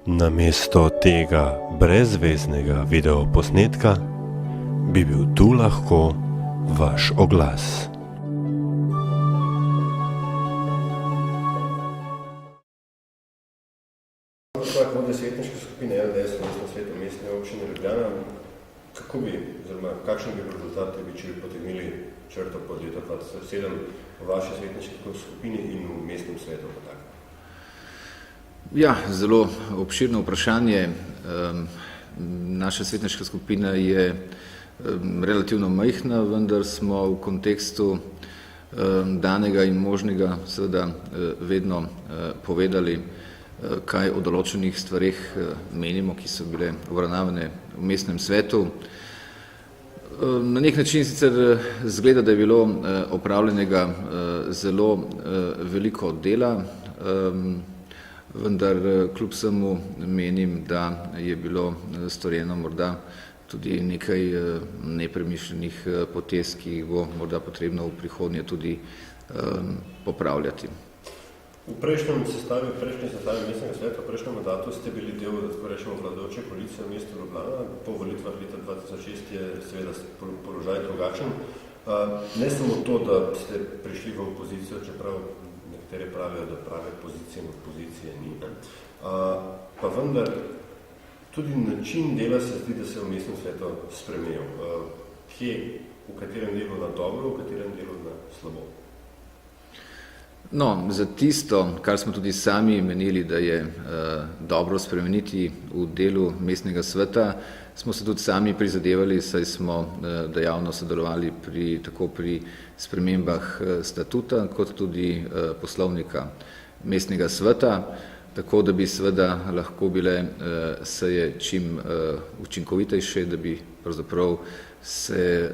Namesto tega brezveznega videoposnetka bi bil tu lahko vaš oglas. Vodja svetniške skupine LDS v Mestnem svetu Mestne občine Ljubljana, kakšen bi bil rezultat, če bi potegnili črto pod leto 2007 v vaši svetniški skupini in v Mestnem svetu? Ja, zelo obširno vprašanje. Naša svetniška skupina je relativno majhna, vendar smo v kontekstu danega in možnega seveda vedno povedali, kaj o določenih stvareh menimo, ki so bile obravnavane v Mestnem svetu. Na nek način sicer zgleda, da je bilo opravljenega zelo veliko dela, vendar kljub vsemu menim, da je bilo storjeno morda tudi nekaj nepremišljenih potez, ki jih bo morda potrebno v prihodnje tudi popravljati. V prejšnjem sestavi Mestnega sveta, v prejšnjem mandatu ste bili del, tako rečemo, vladajoče koalicije v mestu Ljubljana. Po volitvah leta 2006 je seveda položaj drugačen. Ne samo to, da ste prišli v opozicijo, čeprav nekateri pravijo, da prave pozicije in opozicije ni. Pa vendar tudi način dela se zdi, da se je v Mestnem svetu spremenil. V katerem delu na dobro, v katerem delu na slabo? No, za tisto, kar smo tudi sami menili, da je dobro spremeniti v delu Mestnega sveta, smo se tudi sami prizadevali, saj smo dejavno sodelovali tako pri spremembah statuta, kot tudi poslovnika Mestnega sveta, tako da bi seveda lahko bile seje čim učinkovitejše, da bi pravzaprav se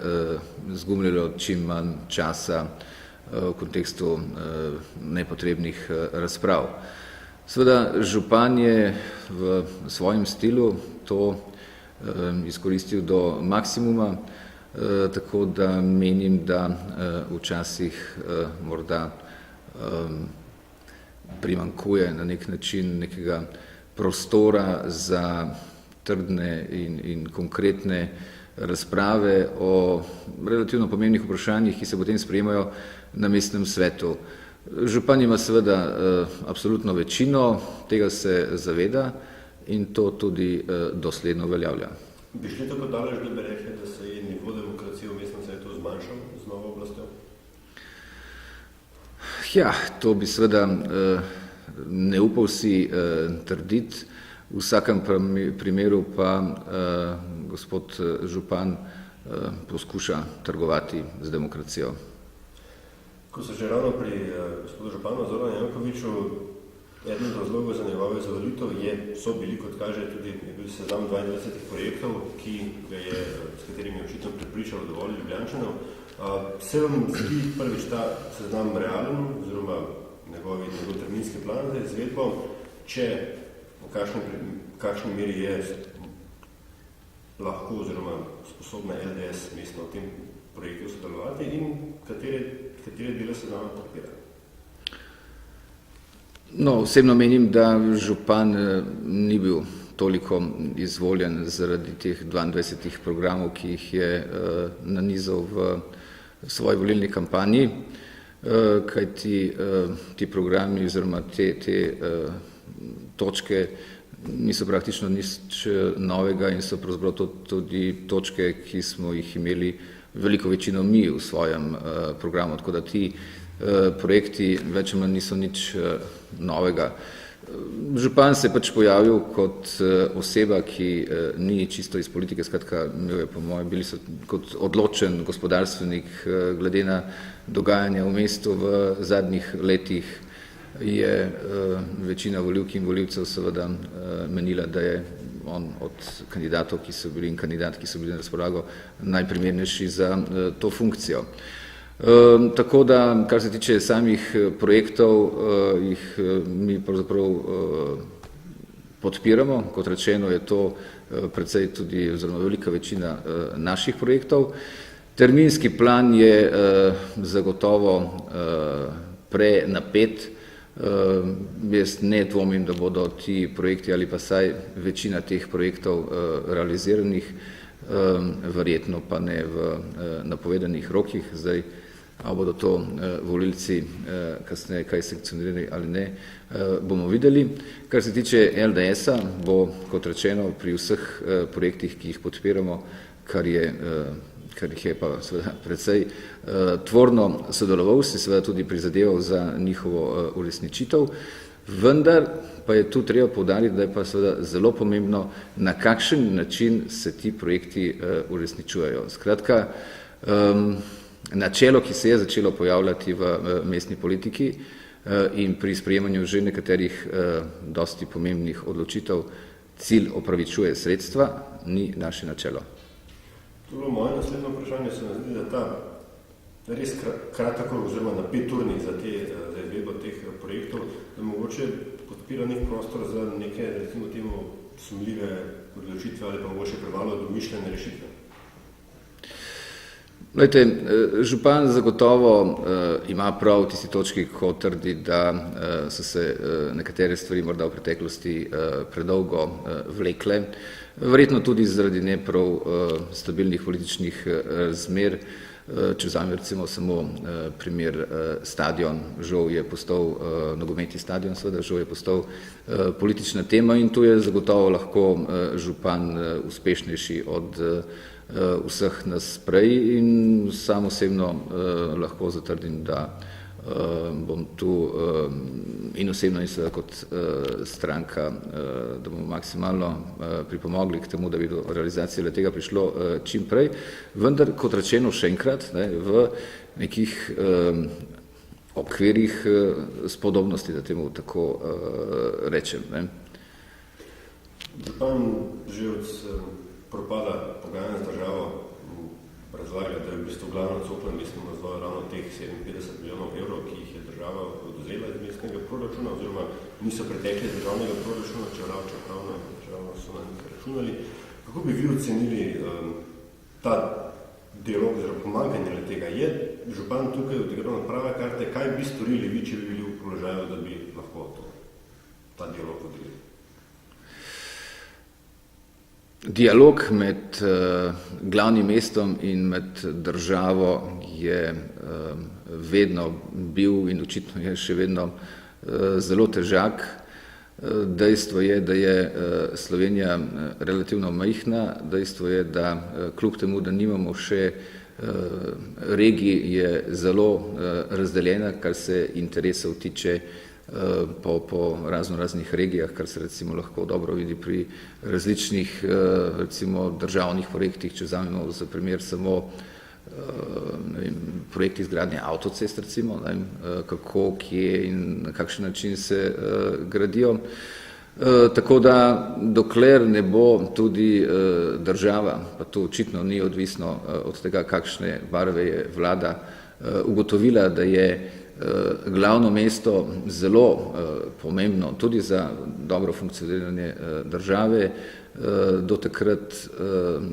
zgumljalo čim manj časa v kontekstu nepotrebnih razprav. Seveda župan je v svojem stilu to izkoristil do maksimuma, tako da menim, da včasih morda primanjkuje na nek način nekega prostora za trdne in konkretne razprave o relativno pomembnih vprašanjih, ki se potem sprejemajo na Mestnem svetu. Župan ima seveda absolutno večino, tega se zaveda in to tudi dosledno uveljavlja. Bi šli tako daleč, da bi rekli, da se je nivo demokracije v Mestnem svetu zmanjšal z novo oblastjo? Ja, to bi seveda ne upal si trditi. V vsakem primeru pa gospod župan poskuša trgovati z demokracijo. Ko so že ravno pri gospodu županu Zoranu Jankoviću, eden od razlogov za njegovo izvolitev so bili, kot kaže, tudi je bil seznam 22 projektov, s katerimi je očitno prepričal dovolj Ljubljančanov. Se vam zdi prvič ta seznam realen, oziroma njegov terminski plan za izvedbo, če v kakšni meri je lahko oziroma sposobna LDS mestno v tem projektu sodelovati in katere dele se nam podpira? No, osebno menim, da župan ni bil toliko izvoljen zaradi teh 22 programov, ki jih je nanizal v svoji volilni kampanji, kajti ti programi oziroma te točke niso praktično nič novega in so pravzaprav tudi točke, ki smo jih imeli veliko večino mi v svojem programu, tako da ti projekti več ali manj niso nič novega. Župan se je pač pojavil kot oseba, ki ni čisto iz politike, skratka, po mojem, bili so kot odločen gospodarstvenik glede na dogajanja v mestu v zadnjih letih, je večina volivk in volivcev seveda menila, da je on od kandidatov, ki so bili in kandidat, ki so bili na razpolago, najprimernejši za to funkcijo. Tako da, kar se tiče samih projektov, jih mi pravzaprav podpiramo. Kot rečeno, je to precej tudi oziroma velika večina naših projektov. Terminski plan je zagotovo prenapet, Jaz ne dvomim, da bodo ti projekti ali pa saj večina teh projektov realiziranih, verjetno pa ne v napovedanih rokih. Zdaj, a bodo to volilci kasneje kaj sankcionirali ali ne, bomo videli. Kar se tiče LDS-a, bo, kot rečeno, pri vseh projektih, ki jih podpiramo, kar jih je pa seveda precej tvorno sodeloval, si seveda tudi prizadeval za njihovo uresničitev, vendar pa je tu treba poudariti, da je pa seveda zelo pomembno, na kakšen način se ti projekti uresničujejo. Skratka, načelo, ki se je začelo pojavljati v mestni politiki in pri sprejemanju že nekaterih dosti pomembnih odločitev, cilj opravičuje sredstva, ni naše načelo. To je bilo moje naslednje vprašanje, se mi zdi, da ta res kratek oziroma napeturni za izvedbo teh projektov, da mogoče podpira nek prostor za neke, recimo temu, sumljive odločitve ali pa mogoče premalo domišljene rešitve. Glejte, župan zagotovo ima prav v tisti točki, ko trdi, da so se nekatere stvari morda v preteklosti predolgo vlekle, verjetno tudi zaradi ne prav stabilnih političnih razmer. Če vzamem recimo samo primer stadion, žal je postal, nogometni stadion seveda, žal je postal politična tema in tu je zagotovo lahko župan uspešnejši od vseh nas prej in sam osebno lahko zatrdim, da bom tu in osebno in seveda kot stranka, da bomo maksimalno pripomogli k temu, da bi do realizacije tega prišlo čim prej, vendar kot rečeno še enkrat, v nekih okvirih spodobnosti, da temu tako rečem. Župan že od propada pogajanja z državo razlaga, da je v bistvu glavna cokla mestnemu razvoju ravno teh 57 milijonov evrov, ki jih je država odvzela iz mestnega proračuna, oziroma niso pretekli iz državnega proračuna, čeprav so na njih računali. Kako bi vi ocenili ta dialog oziroma pomanjkanje tega? Je župan tukaj odigral na prave karte? Kaj bi storili vi, če bi bili v položaju, da bi lahko ta dialog vodili? Dialog med glavnim mestom in med državo je vedno bil in očitno je še vedno zelo težak. Dejstvo je, da je Slovenija relativno majhna, dejstvo je, da kljub temu, da nimamo še regij, je zelo razdeljena, kar se interesov tiče po raznih regijah, kar se recimo lahko dobro vidi pri različnih recimo državnih projektih, če vzamemo za primer samo projekt izgradnje avtocest, recimo, kako, kje in na kakšen način se gradijo. Tako da dokler ne bo tudi država, pa to očitno ni odvisno od tega, kakšne barve je vlada, ugotovila, da je glavno mesto zelo pomembno tudi za dobro funkcioniranje države, do takrat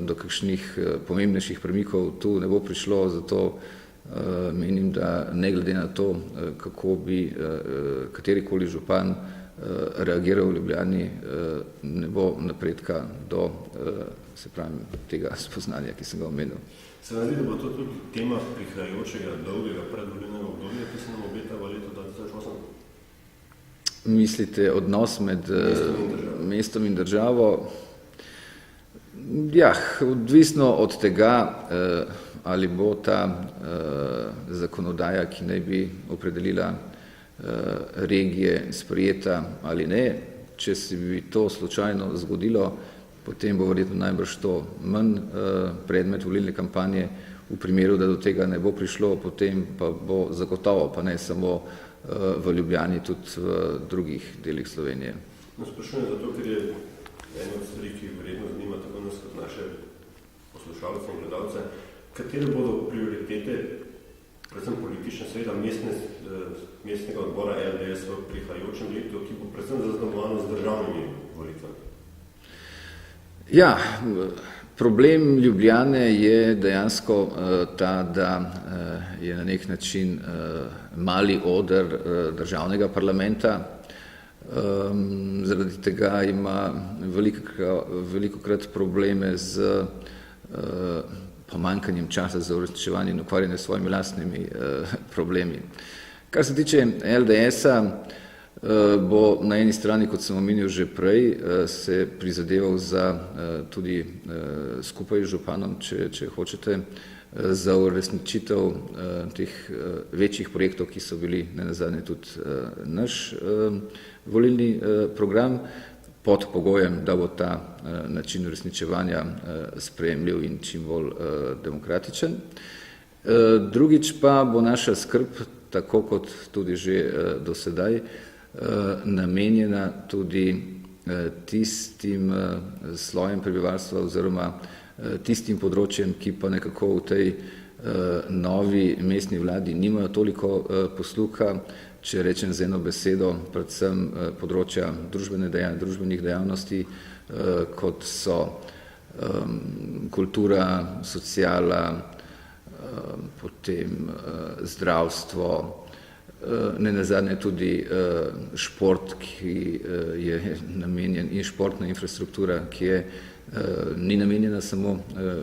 do kakšnih pomembnejših premikov tu ne bo prišlo, zato menim, da ne glede na to, kako bi katerikoli župan reagiral v Ljubljani, ne bo napredka do tega spoznanja, ki sem ga omenil. Se nam zdi, da bo to tudi tema prihajajočega dolgega predvolilnega obdobja, ki se nam obeta v letu 2008? Mislite odnos med mestom in državo? Ja, odvisno od tega, ali bo ta zakonodaja, ki naj bi opredelila regije, sprejeta ali ne. Če se bi to slučajno zgodilo, potem bo verjetno najbrž to manj predmet volilne kampanje. V primeru, da do tega ne bo prišlo, potem pa bo zagotovo, pa ne samo v Ljubljani, tudi v drugih delih Slovenije. Sprašujem zato, ker je ena od stvari, ki verjetno zanima tako nas kot naše poslušalce in gledalce, katere bodo prioritete, predvsem politične, seveda mestnega odbora LDS v prihajajočem letu, ki bo predvsem zaznamovano z državnimi volitvami? Ja, Problem Ljubljane je dejansko ta, da je na nek način mali oder državnega parlamenta. Zaradi tega ima velikokrat probleme z pomanjkanjem časa za uresničevanje in ukvarjanje s svojimi lastnimi problemi. Kar se tiče LDS-a, bo na eni strani, kot sem omenil že prej, se prizadeval za tudi skupaj z županom, če hočete, za uresničitev teh večjih projektov, ki so bili nenazadnje tudi naš volilni program, pod pogojem, da bo ta način uresničevanja sprejemljiv in čim bolj demokratičen. Drugič pa bo naša skrb, tako kot tudi že do sedaj, namenjena tudi tistim slojem prebivalstva oziroma tistim področjem, ki pa nekako v tej novi mestni vladi nimajo toliko posluha, če rečem z eno besedo, predvsem področja družbenih dejavnosti, kot so kultura, sociala, potem zdravstvo, nenazadnje tudi šport, ki je namenjen, in športna infrastruktura, ki ni namenjena samo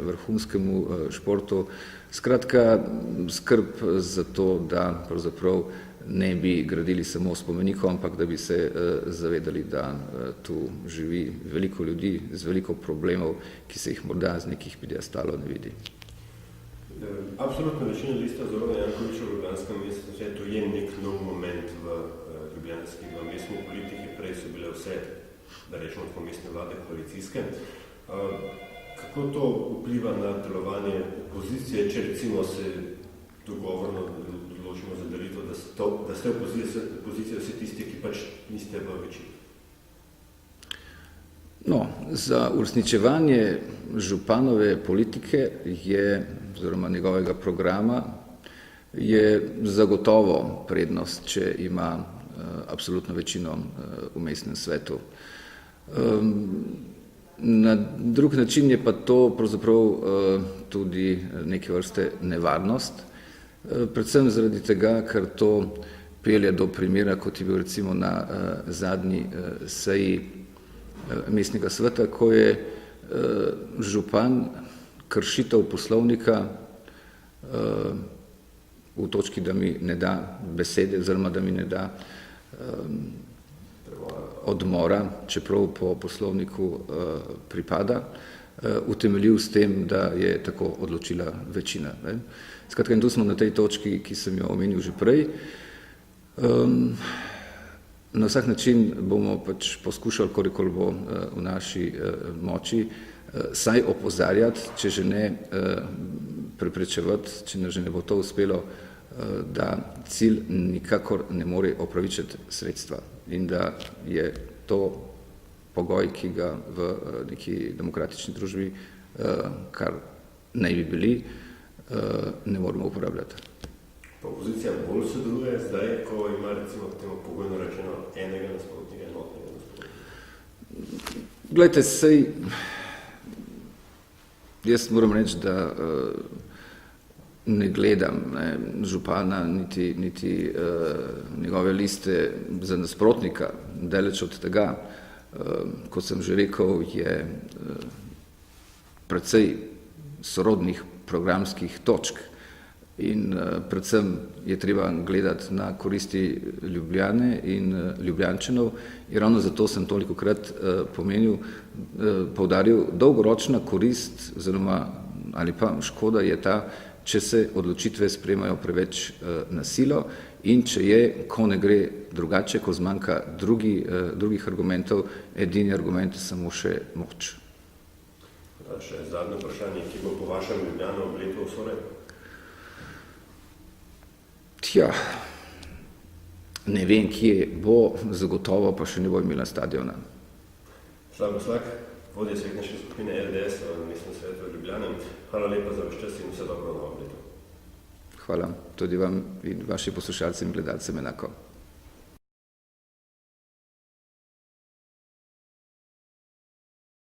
vrhunskemu športu. Skratka, skrb za to, da pravzaprav ne bi gradili samo spomenikov, ampak da bi se zavedali, da tu živi veliko ljudi z veliko problemov, ki se jih morda z nekih piedestalov ne vidi. Absolutno večina lista Zorana Jankovića v ljubljanskem mestnem svetu je nek nov moment v ljubljanski mestni politiki. Prej so bile vse, da rečemo tako, mestne vlade koalicijske. Kako to vpliva na delovanje opozicije, če recimo se dogovorno odločimo za delitev, da ste opozicija vsi tisti, ki pač niste v večini? No, za uresničevanje županove politike oziroma njegovega programa je zagotovo prednost, če ima absolutno večino v mestnem svetu. Na drug način je pa to pravzaprav tudi neke vrste nevarnost, predvsem zaradi tega, ker to pelje do primera, kot je bil recimo na zadnji seji mestnega sveta, ko je župan kršitev poslovnika v točki, da mi ne da besede oziroma da mi ne da odmora, čeprav po poslovniku pripada, utemeljil s tem, da je tako odločila večina. Skratka, in tu smo na tej točki, ki sem jo omenil že prej. Na vsak način bomo pač poskušali, kolikor bo v naši moči, saj opozarjati, če že ne preprečevati, če že ne bo to uspelo, da cilj nikakor ne more opravičiti sredstva in da je to pogoj, ki ga v neki demokratični družbi, kar naj bi bili, ne moramo uporabljati. Opozicija bolj sodeluje zdaj, ko ima recimo temu pogojno rečeno enega nasprotnika, enotnega nasprotnika? Glejte, sej, jaz moram reči, da ne gledam župana niti njegove liste za nasprotnika, daleč od tega. Kot sem že rekel, je precej sorodnih programskih točk in predvsem je treba gledati na koristi Ljubljane in Ljubljančanov in ravno zato sem tolikokrat poudaril, dolgoročna korist oziroma ali pa škoda je ta, če se odločitve sprejemajo preveč na silo in če je, ko ne gre drugače, ko zmanjka drugih argumentov, edini argument samo še moč. Še zadnje vprašanje, ki bo po vašem Ljubljano obletel vsore? Tja, ne vem, kje bo, zagotovo pa še ne bo imela stadiona. Slavko Slak, vodja svetniške skupine LDS v mestnem svetu v Ljubljani. Hvala lepa za vaš čas in vse dobro na obletu. Hvala tudi vam in vaši poslušalcem in gledalcem enako.